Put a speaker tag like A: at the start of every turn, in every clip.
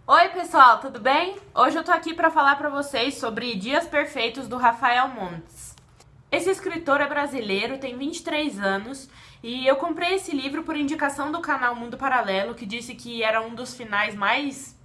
A: Oi pessoal, tudo bem? Hoje eu tô aqui pra falar pra vocês sobre Dias Perfeitos do Rafael Montes. Esse escritor é brasileiro, tem 23 anos e eu comprei esse livro por indicação do canal Mundo Paralelo, que disse que era um dos finais mais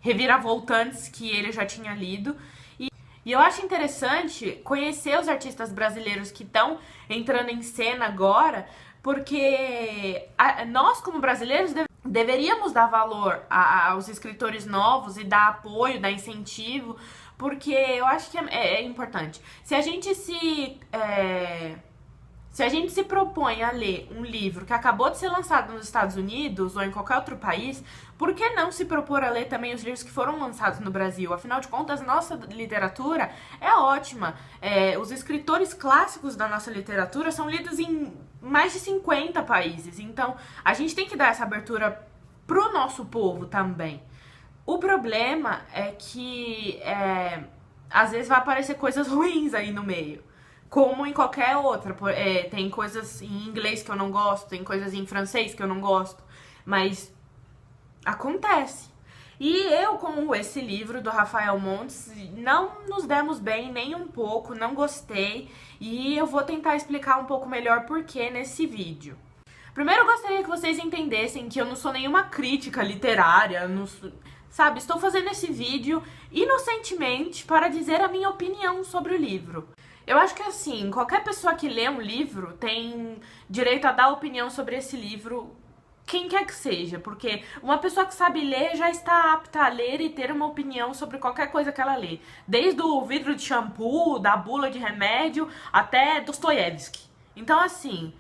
A: reviravoltantes que ele já tinha lido. E eu acho interessante conhecer os artistas brasileiros que estão entrando em cena agora, porque nós como brasileiros deveríamos dar valor aos escritores novos e dar apoio, dar incentivo, porque eu acho que é importante. Se a gente se propõe a ler um livro que acabou de ser lançado nos Estados Unidos ou em qualquer outro país, por que não se propor a ler também os livros que foram lançados no Brasil? Afinal de contas, nossa literatura é ótima. Os escritores clássicos da nossa literatura são lidos em mais de 50 países. Então, a gente tem que dar essa abertura pro nosso povo também. O problema é que às vezes vai aparecer coisas ruins aí no meio. Como em qualquer outra. Tem coisas em inglês que eu não gosto, tem coisas em francês que eu não gosto, mas acontece. E eu, com esse livro do Rafael Montes, não nos demos bem nem um pouco, não gostei, e eu vou tentar explicar um pouco melhor por que nesse vídeo. Primeiro eu gostaria que vocês entendessem que eu não sou nenhuma crítica literária, sabe? Estou fazendo esse vídeo inocentemente para dizer a minha opinião sobre o livro. Eu acho que assim, qualquer pessoa que lê um livro tem direito a dar opinião sobre esse livro, quem quer que seja, porque uma pessoa que sabe ler já está apta a ler e ter uma opinião sobre qualquer coisa que ela lê. Desde o vidro de shampoo, da bula de remédio, até Dostoiévski. Então assim,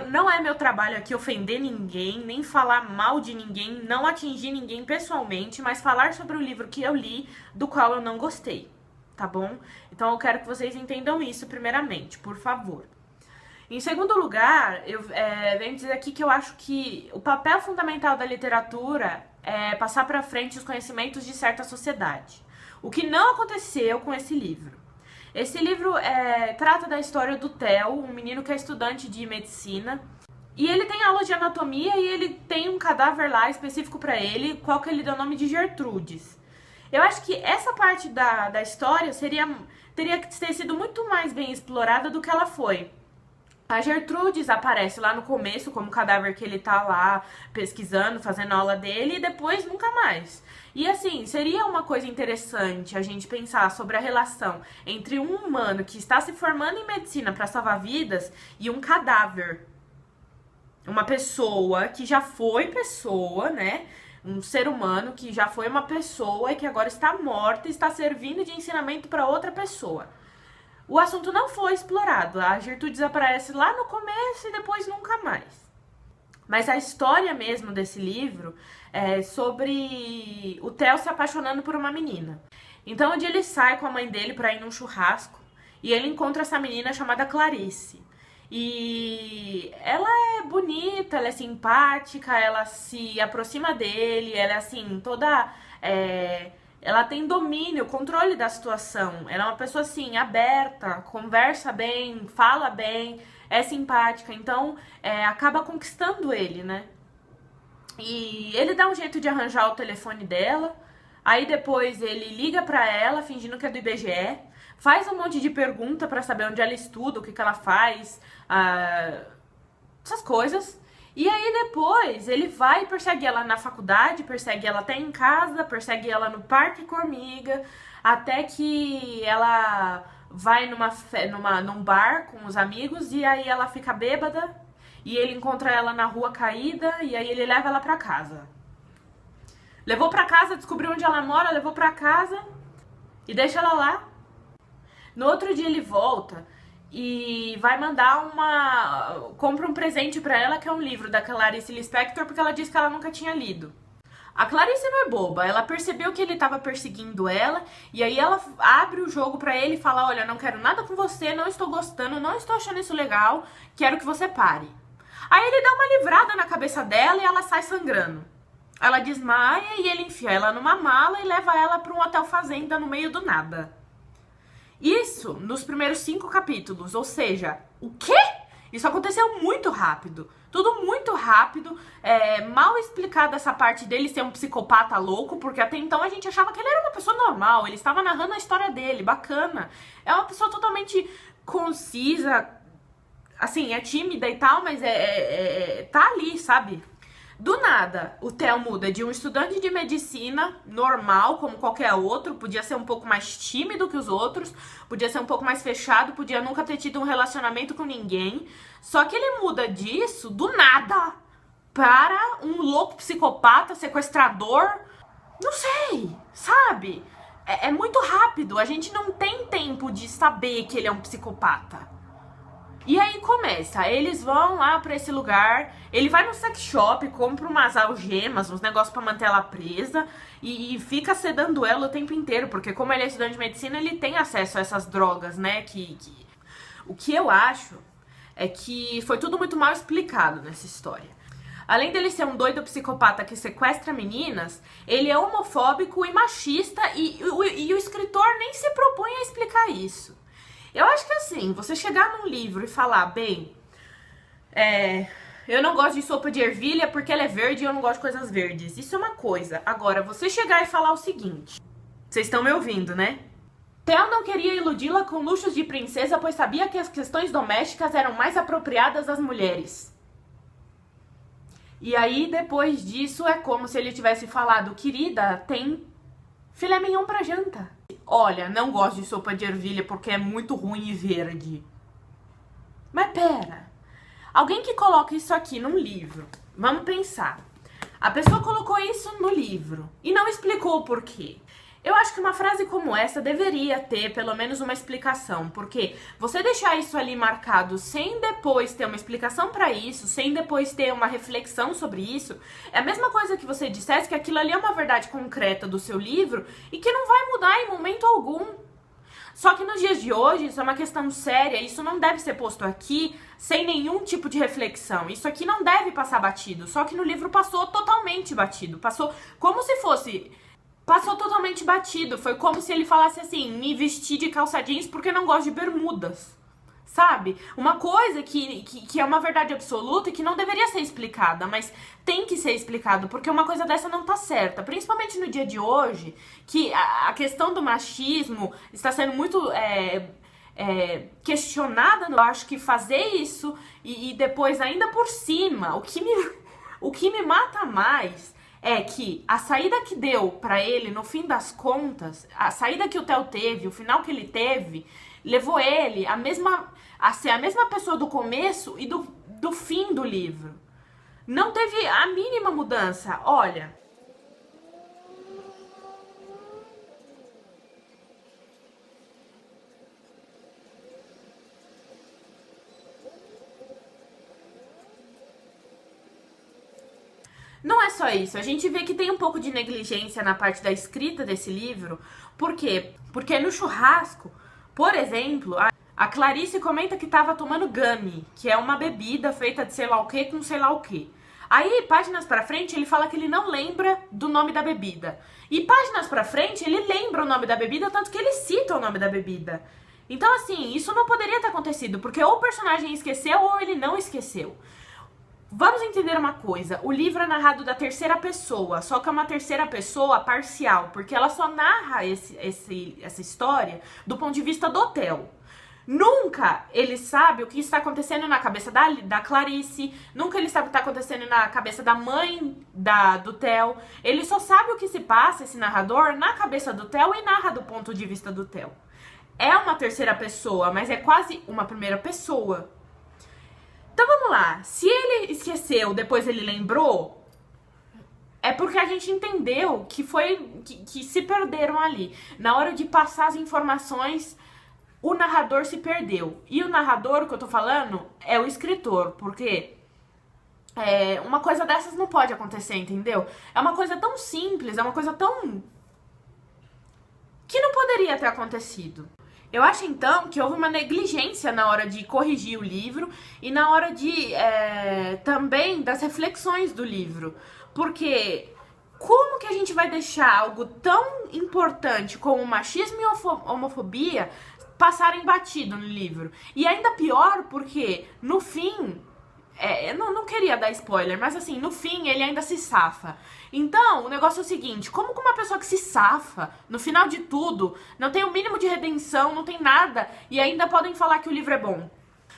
A: não é meu trabalho aqui ofender ninguém, nem falar mal de ninguém, não atingir ninguém pessoalmente, mas falar sobre o livro que eu li, do qual eu não gostei. Tá bom? Então eu quero que vocês entendam isso primeiramente, por favor. Em segundo lugar, eu venho dizer aqui que eu acho que o papel fundamental da literatura é passar para frente os conhecimentos de certa sociedade. O que não aconteceu com esse livro. Esse livro trata da história do Theo, um menino que é estudante de medicina, e ele tem aula de anatomia e ele tem um cadáver lá específico para ele, qual que ele deu o nome de Gertrudes. Eu acho que essa parte da história teria que ter sido muito mais bem explorada do que ela foi. A Gertrudes aparece lá no começo como cadáver que ele tá lá pesquisando, fazendo a aula dele, e depois nunca mais. E assim, seria uma coisa interessante a gente pensar sobre a relação entre um humano que está se formando em medicina para salvar vidas e um cadáver. Uma pessoa que já foi pessoa, né? Um ser humano que já foi uma pessoa e que agora está morta e está servindo de ensinamento para outra pessoa. O assunto não foi explorado. A Gertrudes aparece lá no começo e depois nunca mais. Mas a história mesmo desse livro é sobre o Theo se apaixonando por uma menina. Então um dia ele sai com a mãe dele para ir num churrasco e ele encontra essa menina chamada Clarice. E ela é bonita, ela é simpática, ela se aproxima dele, ela é assim, toda... ela tem domínio, controle da situação. Ela é uma pessoa assim, aberta, conversa bem, fala bem, é simpática. Então, acaba conquistando ele, né? E ele dá um jeito de arranjar o telefone dela. Aí depois ele liga pra ela, fingindo que é do IBGE. Faz um monte de pergunta pra saber onde ela estuda, o que ela faz, essas coisas. E aí depois ele vai e persegue ela na faculdade, persegue ela até em casa, persegue ela no Parque Formiga, até que ela vai num bar com os amigos e aí ela fica bêbada e ele encontra ela na rua caída e aí ele leva ela pra casa. Levou pra casa, descobriu onde ela mora, levou pra casa e deixa ela lá. No outro dia ele volta e vai mandar compra um presente pra ela, que é um livro da Clarice Lispector, porque ela disse que ela nunca tinha lido. A Clarice não é boba, ela percebeu que ele tava perseguindo ela, e aí ela abre o jogo pra ele e fala, olha, não quero nada com você, não estou gostando, não estou achando isso legal, quero que você pare. Aí ele dá uma livrada na cabeça dela e ela sai sangrando. Ela desmaia e ele enfia ela numa mala e leva ela pra um hotel fazenda no meio do nada. Isso nos primeiros 5 capítulos, ou seja, o quê? Isso aconteceu muito rápido. tudo muito rápido, mal explicada essa parte dele ser um psicopata louco, porque até então a gente achava que ele era uma pessoa normal, ele estava narrando a história dele, bacana. É uma pessoa totalmente concisa, assim, é tímida e tal, mas tá ali, sabe? Do nada, o Theo muda de um estudante de medicina normal, como qualquer outro, podia ser um pouco mais tímido que os outros, podia ser um pouco mais fechado, podia nunca ter tido um relacionamento com ninguém. Só que ele muda disso, do nada, para um louco psicopata, sequestrador. Não sei, sabe? É muito rápido, a gente não tem tempo de saber que ele é um psicopata. E aí começa, eles vão lá pra esse lugar, ele vai no sex shop, compra umas algemas, uns negócios pra manter ela presa e fica sedando ela o tempo inteiro, porque como ele é estudante de medicina, ele tem acesso a essas drogas, né, O que eu acho é que foi tudo muito mal explicado nessa história. Além dele ser um doido psicopata que sequestra meninas, ele é homofóbico e machista e o escritor nem se propõe a explicar isso. Eu acho que assim, você chegar num livro e falar, bem, eu não gosto de sopa de ervilha porque ela é verde e eu não gosto de coisas verdes. Isso é uma coisa. Agora, você chegar e falar o seguinte, vocês estão me ouvindo, né? Theo não queria iludi-la com luxos de princesa, pois sabia que as questões domésticas eram mais apropriadas às mulheres. E aí, depois disso, é como se ele tivesse falado, querida, tem filé mignon pra janta. Olha, não gosto de sopa de ervilha porque é muito ruim e verde. Mas pera, alguém que coloca isso aqui num livro, vamos pensar. A pessoa colocou isso no livro e não explicou o porquê. Eu acho que uma frase como essa deveria ter pelo menos uma explicação, porque você deixar isso ali marcado sem depois ter uma explicação pra isso, sem depois ter uma reflexão sobre isso, é a mesma coisa que você dissesse que aquilo ali é uma verdade concreta do seu livro e que não vai mudar em momento algum. Só que nos dias de hoje, isso é uma questão séria, isso não deve ser posto aqui sem nenhum tipo de reflexão. Isso aqui não deve passar batido, só que no livro passou totalmente batido, passou como se fosse... Passou totalmente batido, foi como se ele falasse assim, me vestir de calça jeans porque não gosto de bermudas, sabe? Uma coisa que é uma verdade absoluta e que não deveria ser explicada, mas tem que ser explicado, porque uma coisa dessa não tá certa, principalmente no dia de hoje, que a questão do machismo está sendo muito questionada. Eu acho que fazer isso e depois ainda por cima, o que me mata mais é que a saída que deu pra ele, no fim das contas, a saída que o Theo teve, o final que ele teve, levou ele a ser a mesma pessoa do começo e do fim do livro. Não teve a mínima mudança. Olha... Não é só isso, a gente vê que tem um pouco de negligência na parte da escrita desse livro. Por quê? Porque no churrasco, por exemplo, a Clarice comenta que tava tomando gummy, que é uma bebida feita de sei lá o que com sei lá o que. Aí, páginas pra frente, ele fala que ele não lembra do nome da bebida. E páginas pra frente, ele lembra o nome da bebida, tanto que ele cita o nome da bebida. Então, assim, isso não poderia ter acontecido, porque ou o personagem esqueceu ou ele não esqueceu. Vamos entender uma coisa, o livro é narrado da terceira pessoa, só que é uma terceira pessoa parcial, porque ela só narra essa história do ponto de vista do Theo. Nunca ele sabe o que está acontecendo na cabeça da Clarice, nunca ele sabe o que está acontecendo na cabeça da mãe do Theo. Ele só sabe o que se passa, esse narrador, na cabeça do Theo e narra do ponto de vista do Theo. É uma terceira pessoa, mas é quase uma primeira pessoa. Então vamos lá, se ele esqueceu, depois ele lembrou, é porque a gente entendeu que se perderam ali. Na hora de passar as informações, o narrador se perdeu. E o narrador que eu tô falando é o escritor, porque uma coisa dessas não pode acontecer, entendeu? É uma coisa tão simples, é uma coisa tão... que não poderia ter acontecido. Eu acho, então, que houve uma negligência na hora de corrigir o livro e na hora de também das reflexões do livro. Porque como que a gente vai deixar algo tão importante como machismo e homofobia passarem batido no livro? E ainda pior porque, no fim, Eu não queria dar spoiler, mas assim, no fim ele ainda se safa. Então, o negócio é o seguinte, como que uma pessoa que se safa, no final de tudo, não tem o mínimo de redenção, não tem nada, e ainda podem falar que o livro é bom?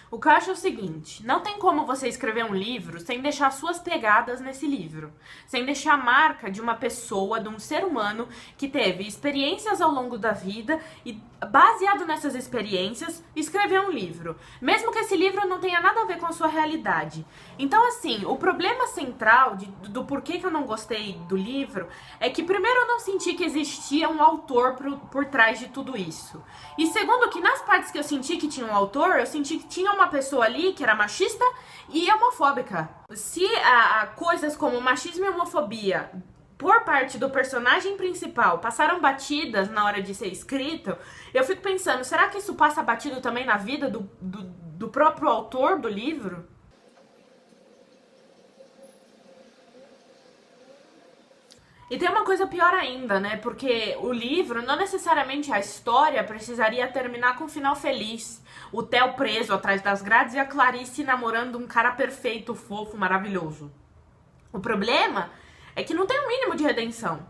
A: O que eu acho é o seguinte, não tem como você escrever um livro sem deixar suas pegadas nesse livro. Sem deixar a marca de uma pessoa, de um ser humano que teve experiências ao longo da vida e, baseado nessas experiências, escrever um livro. Mesmo que esse livro não tenha nada a ver com a sua realidade. Então, assim, o problema central do porquê que eu não gostei do livro é que, primeiro, eu não senti que existia um autor por trás de tudo isso. E, segundo, que nas partes que eu senti que tinha um autor, eu senti que tinha uma pessoa ali que era machista e homofóbica. Se coisas como machismo e homofobia por parte do personagem principal passaram batidas na hora de ser escrito, eu fico pensando, será que isso passa batido também na vida do próprio autor do livro? E tem uma coisa pior ainda, né? Porque o livro, não necessariamente a história, precisaria terminar com um final feliz. O Theo preso atrás das grades e a Clarice namorando um cara perfeito, fofo, maravilhoso. O problema é que não tem o mínimo de redenção.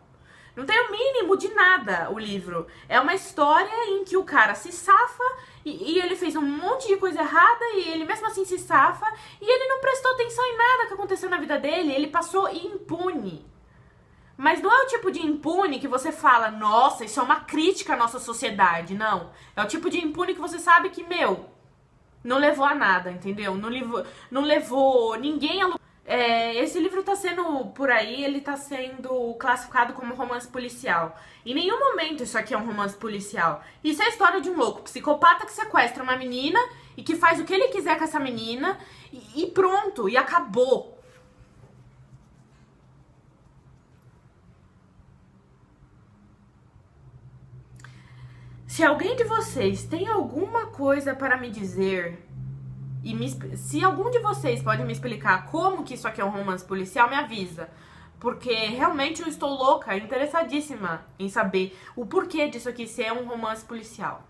A: Não tem o mínimo de nada o livro. É uma história em que o cara se safa e ele fez um monte de coisa errada e ele mesmo assim se safa e ele não prestou atenção em nada que aconteceu na vida dele. Ele passou impune. Mas não é o tipo de impune que você fala, nossa, isso é uma crítica à nossa sociedade, não. É o tipo de impune que você sabe que, não levou a nada, entendeu? Não levou ninguém a... esse livro tá sendo, por aí, ele tá sendo classificado como romance policial. Em nenhum momento isso aqui é um romance policial. Isso é a história de um louco psicopata que sequestra uma menina e que faz o que ele quiser com essa menina e pronto, e acabou. Se alguém de vocês tem alguma coisa para me dizer, se algum de vocês pode me explicar como que isso aqui é um romance policial, me avisa. Porque realmente eu estou louca, interessadíssima em saber o porquê disso aqui ser um romance policial.